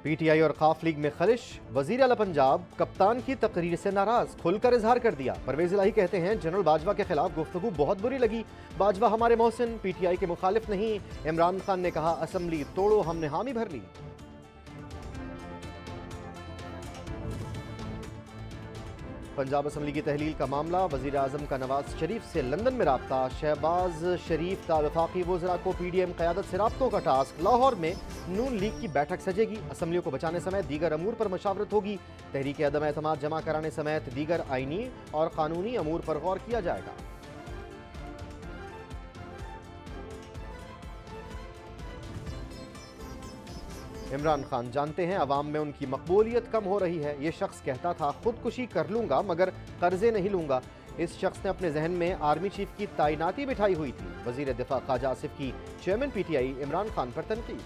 PTI और खाफ league में खलिश, वजीर आला पंजाब कप्तान की तकरीर से नाराज, खुलकर इजहार कर दिया। परवेज इलाही कहते हैं जनरल बाजवा के खिलाफ गुफ्तगू बहुत बुरी लगी, बाजवा हमारे मोहसिन, पीटीआई के मुखालिफ नहीं। इमरान खान ने कहा असम्बली तोड़ो, हमने हामी भर ली। पंजाब असम्बली की तहलील का मामला, वजीर आजम का नवाज शरीफ से लंदन में राब्ता, शहबाज शरीफ का वफाकी वज़रा को पीडीएम क़यादत से राब्तों का टास्क। लाहौर में नून लीग की बैठक सजेगी, असम्बलियों को बचाने समेत दीगर अमूर पर मशावरत होगी। तहरीक अदम एतमाद जमा कराने समेत दीगर आईनी और कानूनी अमूर पर गौर किया जाएगा। इमरान खान जानते हैं अवाम में उनकी मकबूलियत कम हो रही है। ये शख्स कहता था खुदकुशी कर लूंगा मगर कर्जे नहीं लूंगा। इस शख्स ने अपने जहन में आर्मी चीफ की तैनाती बिठाई हुई थी। वजीर दिफा ख्वाजा आसिफ की चेयरमैन पीटीआई इमरान खान पर तनकीद।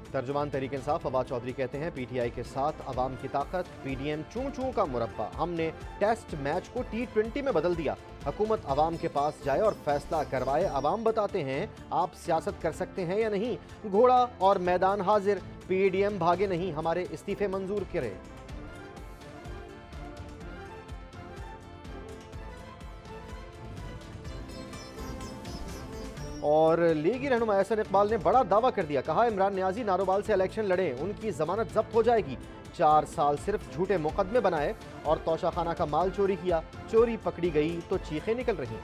तर्जुमान तहरीक इंसाफ फवाद चौधरी कहते हैं पीटीआई के साथ अवाम की ताकत, पीडीएम चूं चूं का मुरब्बा। हमने टेस्ट मैच को T20 में बदल दिया। हुकूमत अवाम के पास जाए और फैसला करवाए। अवाम बताते हैं आप सियासत कर सकते हैं या नहीं। घोड़ा और मैदान हाजिर, पीडीएम भागे नहीं, हमारे इस्तीफे मंजूर करे। और लीगी रहनुमा एहसन इकबाल ने बड़ा दावा कर दिया, कहा इमरान नियाजी नारोबाल से इलेक्शन लड़े, उनकी जमानत जब्त हो जाएगी। 4 साल सिर्फ झूठे मुकदमे बनाए और तोशाखाना का माल चोरी किया। चोरी पकड़ी गई तो चीखें निकल रही।